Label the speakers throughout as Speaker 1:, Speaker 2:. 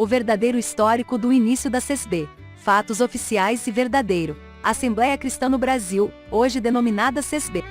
Speaker 1: verdadeiro histórico do início da CESB. Fatos oficiais e verdadeiro. Assembleia Cristã no Brasil, hoje denominada CESB.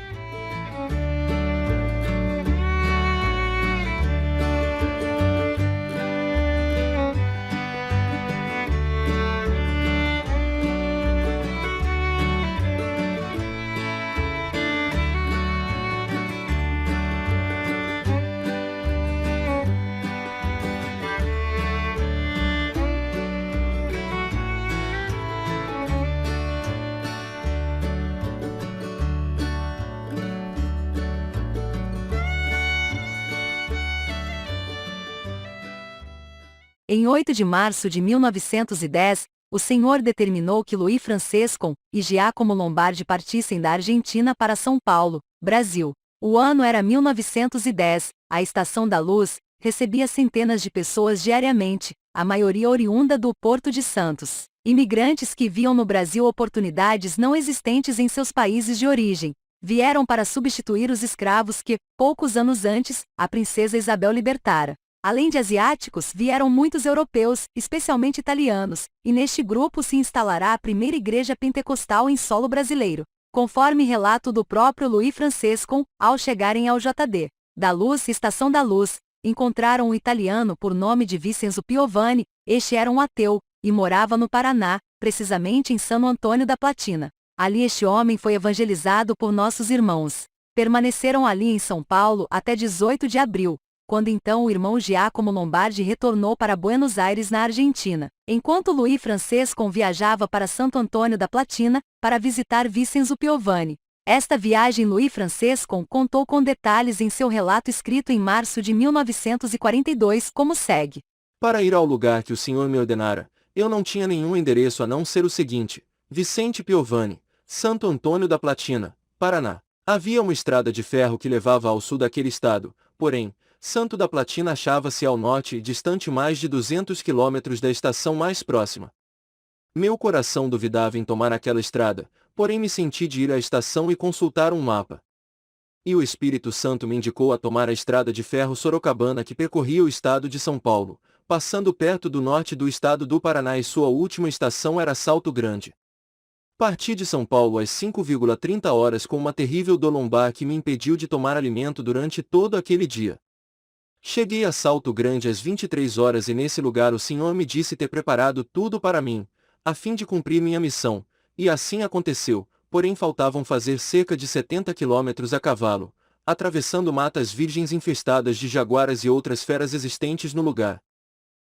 Speaker 1: Em 8 de março de 1910, o Senhor determinou que Luiz Francesco e Giacomo Lombardi partissem da Argentina para São Paulo, Brasil. O ano era 1910, a Estação da Luz recebia centenas de pessoas diariamente, a maioria oriunda do Porto de Santos. Imigrantes que viam no Brasil oportunidades não existentes em seus países de origem. Vieram para substituir os escravos que, poucos anos antes, a princesa Isabel libertara. Além de asiáticos, vieram muitos europeus, especialmente italianos, e neste grupo se instalará a primeira igreja pentecostal em solo brasileiro. Conforme relato do próprio Luiz Francesco, ao chegarem ao JD da Luz, Estação da Luz, encontraram um italiano por nome de Vincenzo Piovani. Este era um ateu, e morava no Paraná, precisamente em Santo Antônio da Platina. Ali este homem foi evangelizado por nossos irmãos. Permaneceram ali em São Paulo até 18 de abril. Quando então o irmão Giacomo Lombardi retornou para Buenos Aires, na Argentina, enquanto Luiz Francesco viajava para Santo Antônio da Platina, para visitar Vincenzo Piovani. Esta viagem Luiz Francesco contou com detalhes em seu relato escrito em março de 1942, como segue.
Speaker 2: Para ir ao lugar que o Senhor me ordenara, eu não tinha nenhum endereço a não ser o seguinte: Vicente Piovani, Santo Antônio da Platina, Paraná. Havia uma estrada de ferro que levava ao sul daquele estado, porém, Santo da Platina achava-se ao norte e distante mais de 200 quilômetros da estação mais próxima. Meu coração duvidava em tomar aquela estrada, porém me senti de ir à estação e consultar um mapa. E o Espírito Santo me indicou a tomar a estrada de ferro Sorocabana que percorria o estado de São Paulo, passando perto do norte do estado do Paraná, e sua última estação era Salto Grande. Parti de São Paulo às 5:30 horas com uma terrível dor lombar que me impediu de tomar alimento durante todo aquele dia. Cheguei a Salto Grande às 23 horas e nesse lugar o Senhor me disse ter preparado tudo para mim, a fim de cumprir minha missão, e assim aconteceu, porém faltavam fazer cerca de 70 quilômetros a cavalo, atravessando matas virgens infestadas de jaguaras e outras feras existentes no lugar.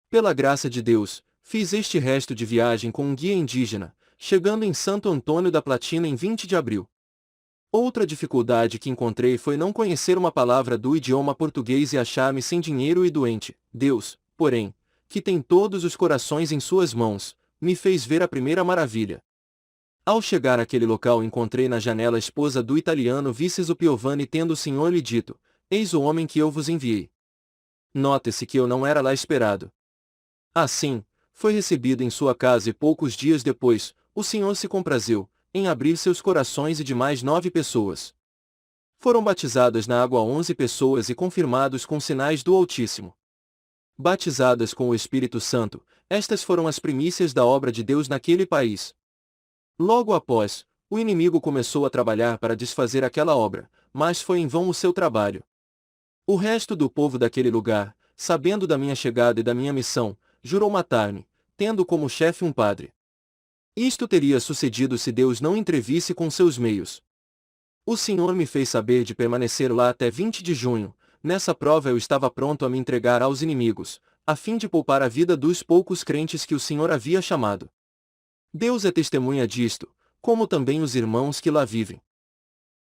Speaker 2: Pela graça de Deus, fiz este resto de viagem com um guia indígena, chegando em Santo Antônio da Platina em 20 de abril. Outra dificuldade que encontrei foi não conhecer uma palavra do idioma português e achar-me sem dinheiro e doente. Deus, porém, que tem todos os corações em suas mãos, me fez ver a primeira maravilha. Ao chegar àquele local encontrei na janela a esposa do italiano Vincenzo Piovani, tendo o Senhor lhe dito: Eis o homem que eu vos enviei. Note-se que eu não era lá esperado. Assim, foi recebido em sua casa e poucos dias depois, o Senhor se comprazeu em abrir seus corações e de mais 9 pessoas. Foram batizadas na água 11 pessoas e confirmados com sinais do Altíssimo. Batizadas com o Espírito Santo, estas foram as primícias da obra de Deus naquele país. Logo após, o inimigo começou a trabalhar para desfazer aquela obra, mas foi em vão o seu trabalho. O resto do povo daquele lugar, sabendo da minha chegada e da minha missão, jurou matar-me, tendo como chefe um padre. Isto teria sucedido se Deus não intervisse com seus meios. O Senhor me fez saber de permanecer lá até 20 de junho, nessa prova eu estava pronto a me entregar aos inimigos, a fim de poupar a vida dos poucos crentes que o Senhor havia chamado. Deus é testemunha disto, como também os irmãos que lá vivem.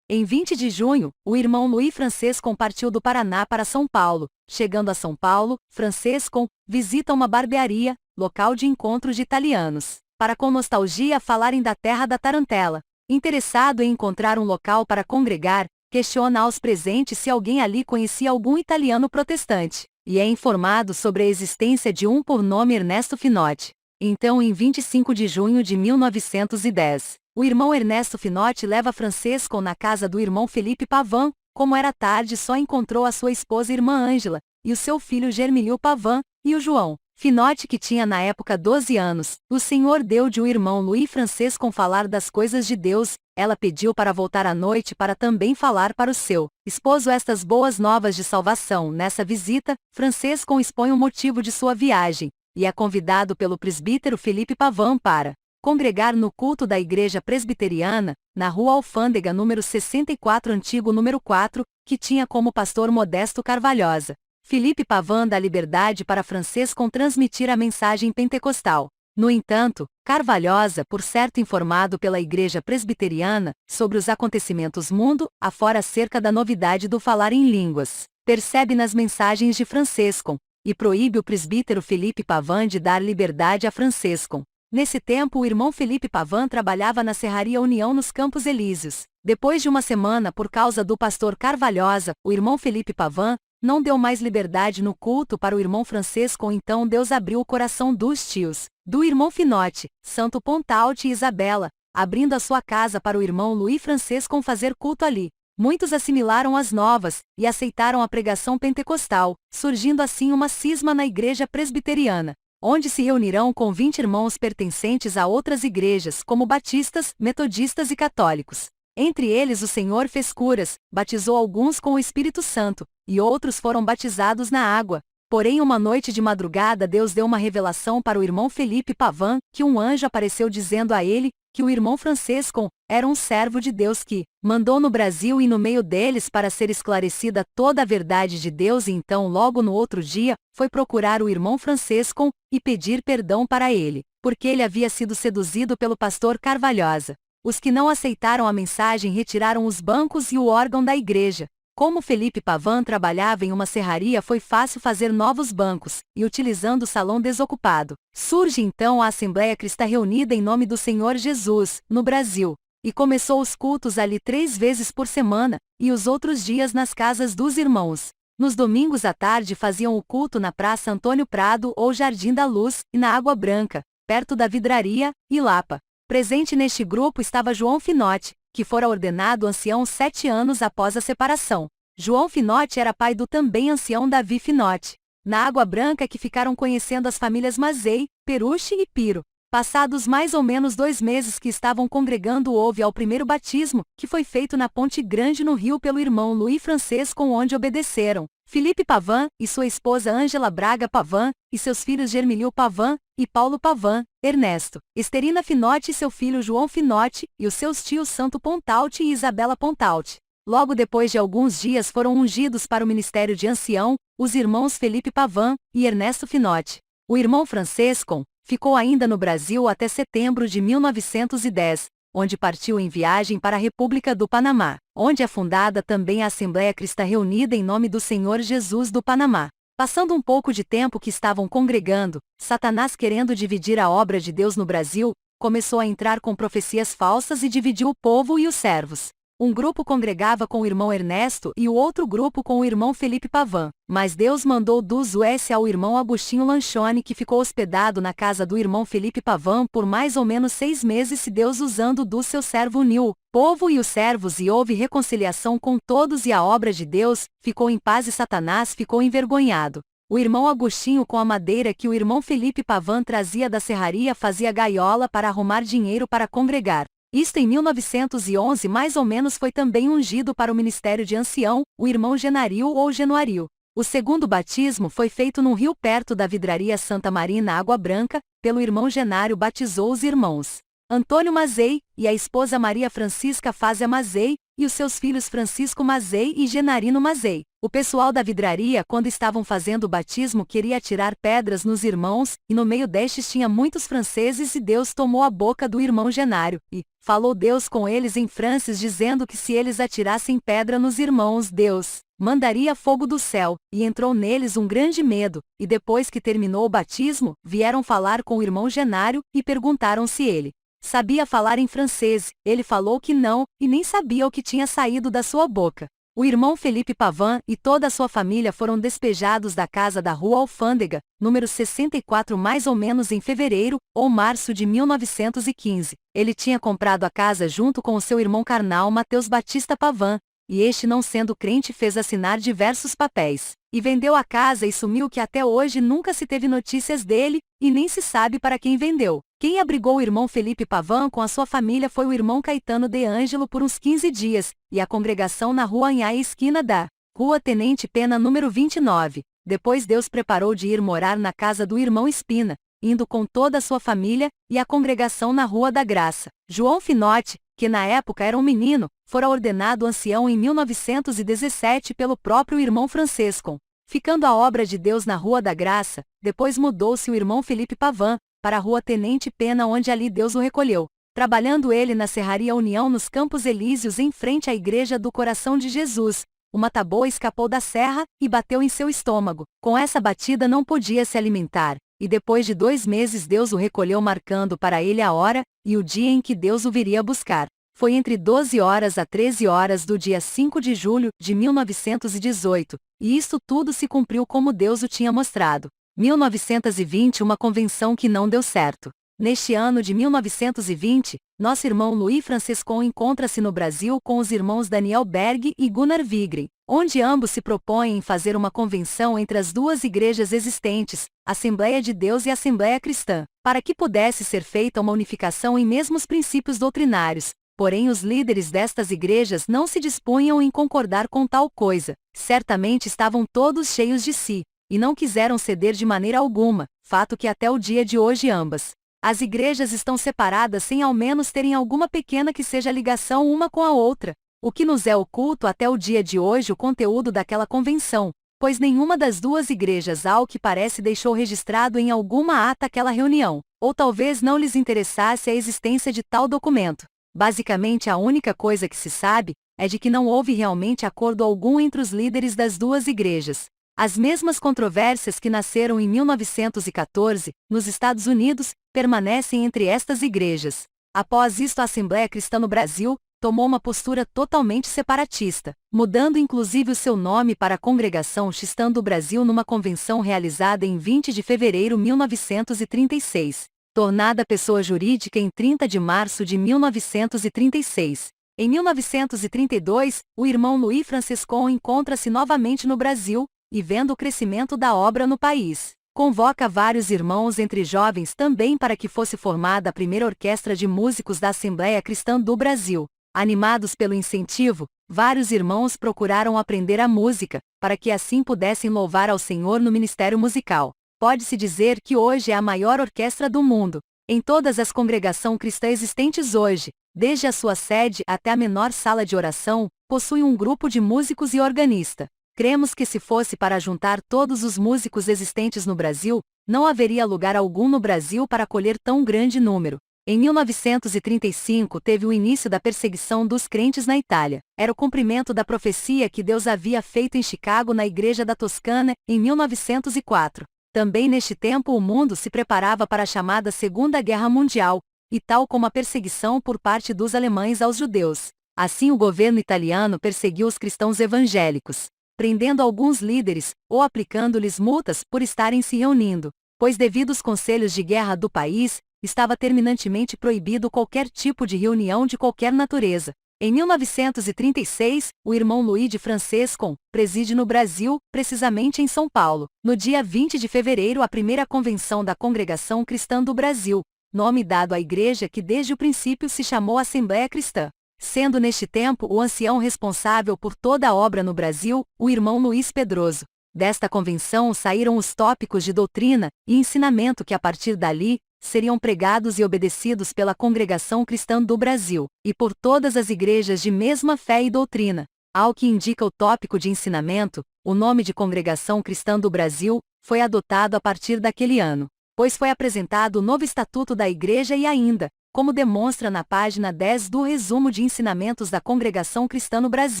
Speaker 1: Em 20 de junho, o irmão Luiz Francesco partiu do Paraná para São Paulo. Chegando a São Paulo, Francesco visita uma barbearia, local de encontro de italianos, para com nostalgia falarem da terra da tarantela. Interessado em encontrar um local para congregar, questiona aos presentes se alguém ali conhecia algum italiano protestante, e é informado sobre a existência de um por nome Ernesto Finotti. Então, em 25 de junho de 1910, o irmão Ernesto Finotti leva Francesco na casa do irmão Felipe Pavan. Como era tarde, só encontrou a sua esposa irmã Ângela, e o seu filho Germilio Pavan, e o João, Finote, que tinha na época 12 anos, o Senhor deu de o irmão Louis Francisco falar das coisas de Deus. Ela pediu para voltar à noite para também falar para o seu esposo estas boas novas de salvação. Nessa visita, Francisco expõe o motivo de sua viagem, e é convidado pelo presbítero Felipe Pavão para congregar no culto da Igreja Presbiteriana, na Rua Alfândega número 64 antigo número 4, que tinha como pastor Modesto Carvalhosa. Felipe Pavão dá liberdade para Francisco transmitir a mensagem pentecostal. No entanto, Carvalhosa, por certo informado pela Igreja Presbiteriana sobre os acontecimentos mundo afora acerca da novidade do falar em línguas, percebe nas mensagens de Francisco, e proíbe o presbítero Felipe Pavão de dar liberdade a Francisco. Nesse tempo, o irmão Felipe Pavão trabalhava na Serraria União nos Campos Elíseos. Depois de uma semana por causa do pastor Carvalhosa, o irmão Felipe Pavão não deu mais liberdade no culto para o irmão Francisco. Então Deus abriu o coração dos tios do irmão Finote, Santo Pontalte e Isabela, abrindo a sua casa para o irmão Louis Francisco fazer culto ali. Muitos assimilaram as novas e aceitaram a pregação pentecostal, surgindo assim uma cisma na igreja presbiteriana, onde se reunirão com 20 irmãos pertencentes a outras igrejas, como batistas, metodistas e católicos. Entre eles o Senhor fez curas, batizou alguns com o Espírito Santo, e outros foram batizados na água. Porém, uma noite de madrugada Deus deu uma revelação para o irmão Felipe Pavão, que um anjo apareceu dizendo a ele que o irmão Francisco era um servo de Deus que mandou no Brasil e no meio deles para ser esclarecida toda a verdade de Deus. E então logo no outro dia, foi procurar o irmão Francisco e pedir perdão para ele, porque ele havia sido seduzido pelo pastor Carvalhosa. Os que não aceitaram a mensagem retiraram os bancos e o órgão da igreja. Como Felipe Pavão trabalhava em uma serraria, foi fácil fazer novos bancos, e utilizando o salão desocupado, surge então a Assembleia Cristã reunida em nome do Senhor Jesus, no Brasil, e começou os cultos ali 3 vezes por semana, e os outros dias nas casas dos irmãos. Nos domingos à tarde faziam o culto na Praça Antônio Prado ou Jardim da Luz, e na Água Branca, perto da Vidraria e Lapa. Presente neste grupo estava João Finote, que fora ordenado ancião 7 anos após a separação. João Finote era pai do também ancião Davi Finote. Na Água Branca que ficaram conhecendo as famílias Mazei, Peruche e Piro. Passados mais ou menos 2 meses que estavam congregando, houve ao primeiro batismo, que foi feito na Ponte Grande no Rio pelo irmão Louis Francisco, onde obedeceram Felipe Pavão e sua esposa Ângela Braga Pavão, e seus filhos Germilio Pavão e Paulo Pavão, Ernesto, Esterina Finote e seu filho João Finote, e os seus tios Santo Pontalte e Isabela Pontalte. Logo depois de alguns dias foram ungidos para o ministério de ancião, os irmãos Felipe Pavão e Ernesto Finote. O irmão Francisco ficou ainda no Brasil até setembro de 1910, onde partiu em viagem para a República do Panamá, onde é fundada também a Assembleia Cristã reunida em nome do Senhor Jesus do Panamá. Passando um pouco de tempo que estavam congregando, Satanás, querendo dividir a obra de Deus no Brasil, começou a entrar com profecias falsas e dividiu o povo e os servos. Um grupo congregava com o irmão Ernesto e o outro grupo com o irmão Felipe Pavão. Mas Deus mandou dos US ao irmão Agostinho Lanchone, que ficou hospedado na casa do irmão Felipe Pavão por mais ou menos 6 meses, e Deus usando do seu servo uniu o povo e os servos, e houve reconciliação com todos, e a obra de Deus ficou em paz e Satanás ficou envergonhado. O irmão Agostinho, com a madeira que o irmão Felipe Pavão trazia da serraria, fazia gaiola para arrumar dinheiro para congregar. Isto em 1911 mais ou menos. Foi também ungido para o ministério de ancião, o irmão Genario ou Genuario. O segundo batismo foi feito num rio perto da Vidraria Santa Maria na Água Branca, pelo irmão Genário. Batizou os irmãos Antônio Mazei, e a esposa Maria Francisca Fázia Mazei, e os seus filhos Francisco Mazei e Genarino Mazei. O pessoal da vidraria, quando estavam fazendo o batismo, queria atirar pedras nos irmãos, e no meio destes tinha muitos franceses, e Deus tomou a boca do irmão Genário, e falou Deus com eles em francês, dizendo que se eles atirassem pedra nos irmãos, Deus mandaria fogo do céu, e entrou neles um grande medo, e depois que terminou o batismo, vieram falar com o irmão Genário, e perguntaram se ele sabia falar em francês. Ele falou que não, e nem sabia o que tinha saído da sua boca. O irmão Felipe Pavão e toda a sua família foram despejados da casa da Rua Alfândega, número 64, mais ou menos em fevereiro ou março de 1915. Ele tinha comprado a casa junto com o seu irmão carnal Mateus Batista Pavão, e este, não sendo crente, fez assinar diversos papéis, e vendeu a casa e sumiu, que até hoje nunca se teve notícias dele, e nem se sabe para quem vendeu. Quem abrigou o irmão Felipe Pavão com a sua família foi o irmão Caetano de Ângelo por uns 15 dias, e a congregação na Rua Anhai, esquina da Rua Tenente Pena, número 29. Depois Deus preparou de ir morar na casa do irmão Espina, indo com toda a sua família, e a congregação na Rua da Graça. João Finotti, que na época era um menino, fora ordenado ancião em 1917 pelo próprio irmão Francesco. Ficando a obra de Deus na Rua da Graça, depois mudou-se o irmão Felipe Pavão para a Rua Tenente Pena, onde ali Deus o recolheu, trabalhando ele na Serraria União, nos Campos Elíseos, em frente à Igreja do Coração de Jesus. Uma taboa escapou da serra e bateu em seu estômago. Com essa batida não podia se alimentar, e depois de 2 meses Deus o recolheu, marcando para ele a hora e o dia em que Deus o viria buscar. Foi entre 12 horas a 13 horas do dia 5 de julho de 1918, e isto tudo se cumpriu como Deus o tinha mostrado. 1920, uma convenção que não deu certo. Neste ano de 1920, nosso irmão Luiz Francesco encontra-se no Brasil com os irmãos Daniel Berg e Gunnar Vigren, onde ambos se propõem em fazer uma convenção entre as duas igrejas existentes, Assembleia de Deus e Assembleia Cristã, para que pudesse ser feita uma unificação em mesmos princípios doutrinários. Porém, os líderes destas igrejas não se dispunham em concordar com tal coisa. Certamente estavam todos cheios de si, e não quiseram ceder de maneira alguma, fato que até o dia de hoje ambas as igrejas estão separadas sem ao menos terem alguma pequena que seja ligação uma com a outra, o que nos é oculto até o dia de hoje o conteúdo daquela convenção, pois nenhuma das duas igrejas, ao que parece, deixou registrado em alguma ata aquela reunião, ou talvez não lhes interessasse a existência de tal documento. Basicamente, a única coisa que se sabe é de que não houve realmente acordo algum entre os líderes das duas igrejas. As mesmas controvérsias que nasceram em 1914, nos Estados Unidos, permanecem entre estas igrejas. Após isto, a Assembleia Cristã no Brasil tomou uma postura totalmente separatista, mudando inclusive o seu nome para a Congregação Cristã do Brasil numa convenção realizada em 20 de fevereiro de 1936, tornada pessoa jurídica em 30 de março de 1936. Em 1932, o irmão Luiz Francesco encontra-se novamente no Brasil, e vendo o crescimento da obra no país, convoca vários irmãos entre jovens também para que fosse formada a primeira orquestra de músicos da Assembleia Cristã do Brasil. Animados pelo incentivo, vários irmãos procuraram aprender a música, para que assim pudessem louvar ao Senhor no ministério musical. Pode-se dizer que hoje é a maior orquestra do mundo. Em todas as congregações cristãs existentes hoje, desde a sua sede até a menor sala de oração, possui um grupo de músicos e organista. Cremos que se fosse para juntar todos os músicos existentes no Brasil, não haveria lugar algum no Brasil para acolher tão grande número. Em 1935 teve o início da perseguição dos crentes na Itália. Era o cumprimento da profecia que Deus havia feito em Chicago na Igreja da Toscana, em 1904. Também neste tempo o mundo se preparava para a chamada Segunda Guerra Mundial, e tal como a perseguição por parte dos alemães aos judeus. Assim o governo italiano perseguiu os cristãos evangélicos, prendendo alguns líderes, ou aplicando-lhes multas por estarem se reunindo, pois devido aos conselhos de guerra do país, estava terminantemente proibido qualquer tipo de reunião de qualquer natureza. Em 1936, o irmão Luiz de Francesco preside no Brasil, precisamente em São Paulo, no dia 20 de fevereiro, a primeira convenção da Congregação Cristã do Brasil, nome dado à igreja que desde o princípio se chamou Assembleia Cristã. Sendo neste tempo o ancião responsável por toda a obra no Brasil, o irmão Luiz Pedroso. Desta convenção saíram os tópicos de doutrina e ensinamento que a partir dali seriam pregados e obedecidos pela Congregação Cristã do Brasil, e por todas as igrejas de mesma fé e doutrina. Ao que indica o tópico de ensinamento, o nome de Congregação Cristã do Brasil foi adotado a partir daquele ano, pois foi apresentado o novo estatuto da igreja e ainda, como demonstra na página 10 do resumo de ensinamentos da Congregação Cristã no Brasil,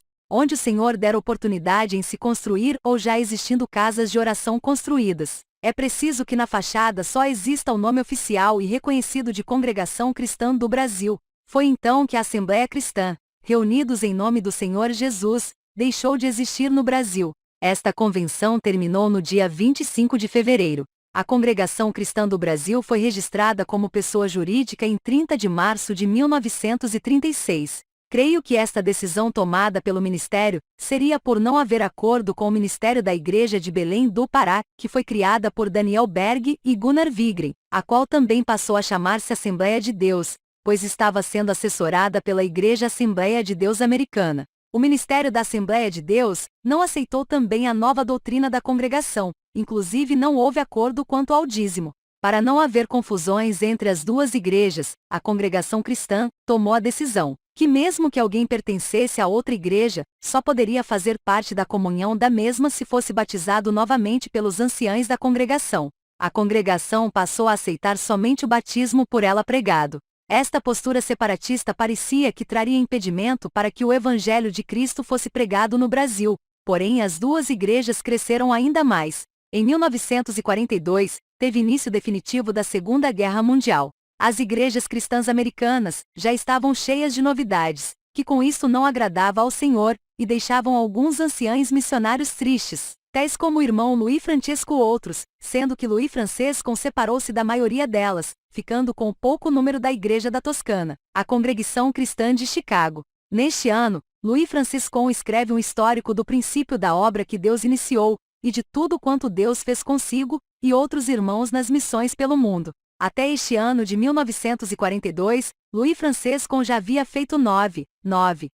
Speaker 1: onde o Senhor der oportunidade em se construir ou já existindo casas de oração construídas. É preciso que na fachada só exista o nome oficial e reconhecido de Congregação Cristã do Brasil. Foi então que a Assembleia Cristã, reunidos em nome do Senhor Jesus, deixou de existir no Brasil. Esta convenção terminou no dia 25 de fevereiro. A Congregação Cristã do Brasil foi registrada como pessoa jurídica em 30 de março de 1936. Creio que esta decisão tomada pelo ministério seria por não haver acordo com o ministério da Igreja de Belém do Pará, que foi criada por Daniel Berg e Gunnar Wigren, a qual também passou a chamar-se Assembleia de Deus, pois estava sendo assessorada pela Igreja Assembleia de Deus Americana. O ministério da Assembleia de Deus não aceitou também a nova doutrina da congregação, inclusive não houve acordo quanto ao dízimo. Para não haver confusões entre as duas igrejas, a congregação cristã tomou a decisão que mesmo que alguém pertencesse a outra igreja, só poderia fazer parte da comunhão da mesma se fosse batizado novamente pelos anciães da congregação. A congregação passou a aceitar somente o batismo por ela pregado. Esta postura separatista parecia que traria impedimento para que o Evangelho de Cristo fosse pregado no Brasil, porém as duas igrejas cresceram ainda mais. Em 1942, teve início definitivo da Segunda Guerra Mundial. As igrejas cristãs americanas já estavam cheias de novidades, que com isso não agradava ao Senhor, e deixavam alguns anciães missionários tristes, tais como o irmão Louis Francesco outros, sendo que Louis Francesco separou-se da maioria delas, ficando com o pouco número da Igreja da Toscana, a Congregação Cristã de Chicago. Neste ano, Louis Francesco escreve um histórico do princípio da obra que Deus iniciou, e de tudo quanto Deus fez consigo, e outros irmãos nas missões pelo mundo. Até este ano de 1942, Louis Francesco já havia feito 9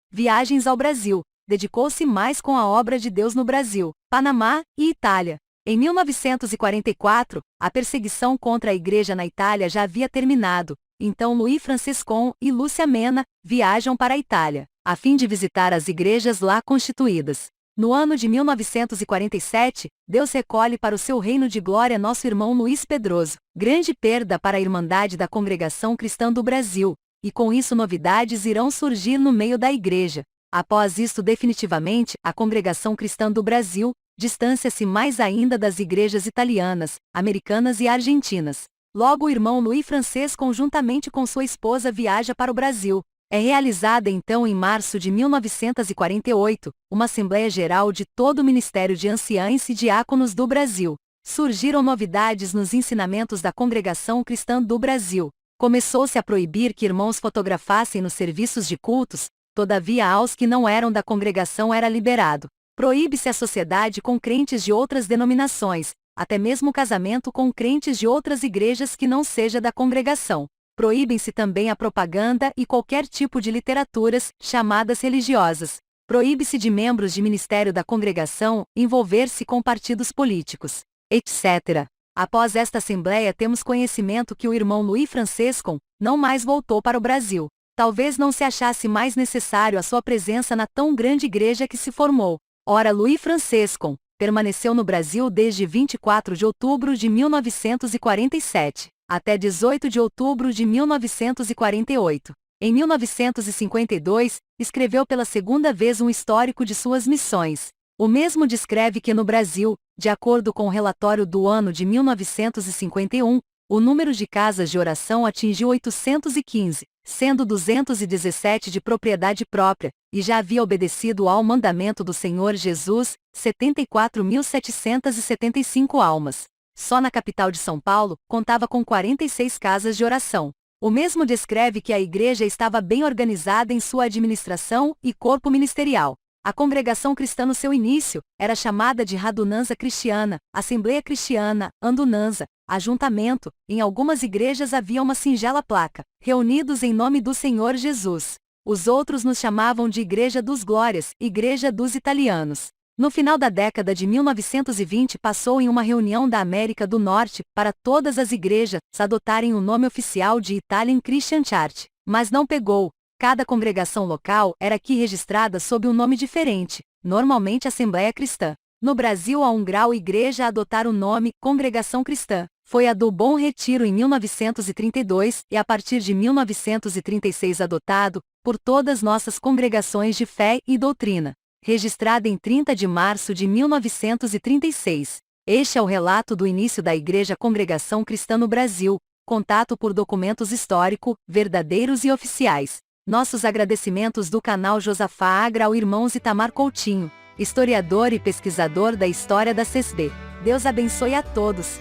Speaker 1: viagens ao Brasil, dedicou-se mais com a obra de Deus no Brasil, Panamá e Itália. Em 1944, a perseguição contra a igreja na Itália já havia terminado, então Louis Francesco e Lúcia Mena viajam para a Itália, a fim de visitar as igrejas lá constituídas. No ano de 1947, Deus recolhe para o seu reino de glória nosso irmão Luiz Pedroso, grande perda para a Irmandade da Congregação Cristã do Brasil, e com isso novidades irão surgir no meio da igreja. Após isto definitivamente, a Congregação Cristã do Brasil distancia-se mais ainda das igrejas italianas, americanas e argentinas. Logo o irmão Louis Francesco juntamente com sua esposa viaja para o Brasil. É realizada então em março de 1948, uma Assembleia Geral de todo o Ministério de Anciães e Diáconos do Brasil. Surgiram novidades nos ensinamentos da Congregação Cristã do Brasil. Começou-se a proibir que irmãos fotografassem nos serviços de cultos, todavia aos que não eram da congregação era liberado. Proíbe-se a sociedade com crentes de outras denominações, até mesmo o casamento com crentes de outras igrejas que não seja da congregação. Proíbem-se também a propaganda e qualquer tipo de literaturas, chamadas religiosas. Proíbe-se de membros de ministério da congregação envolver-se com partidos políticos, etc. Após esta assembleia temos conhecimento que o irmão Louis Francesco não mais voltou para o Brasil. Talvez não se achasse mais necessário a sua presença na tão grande igreja que se formou. Ora, Louis Francesco permaneceu no Brasil desde 24 de outubro de 1947. Até 18 de outubro de 1948. Em 1952, escreveu pela segunda vez um histórico de suas missões. O mesmo descreve que no Brasil, de acordo com o relatório do ano de 1951, o número de casas de oração atingiu 815, sendo 217 de propriedade própria, e já havia obedecido ao mandamento do Senhor Jesus, 74.775 almas. Só na capital de São Paulo, contava com 46 casas de oração. O mesmo descreve que a igreja estava bem organizada em sua administração e corpo ministerial. A congregação cristã no seu início era chamada de Radunanza Cristiana, Assembleia Cristiana, Andunanza, Ajuntamento. Em algumas igrejas havia uma singela placa, reunidos em nome do Senhor Jesus. Os outros nos chamavam de Igreja dos Glórias, Igreja dos Italianos. No final da década de 1920 passou em uma reunião da América do Norte para todas as igrejas adotarem o nome oficial de Italian Christian Church, mas não pegou. Cada congregação local era aqui registrada sob um nome diferente, normalmente Assembleia Cristã. No Brasil há um grau igreja a adotar o nome Congregação Cristã. Foi a do Bom Retiro em 1932 e a partir de 1936 adotado por todas nossas congregações de fé e doutrina. Registrada em 30 de março de 1936. Este é o relato do início da Igreja Congregação Cristã no Brasil, contato por documentos histórico, verdadeiros e oficiais. Nossos agradecimentos do canal Josafá Agra ao irmão Itamar Coutinho, historiador e pesquisador da história da CESB. Deus abençoe a todos.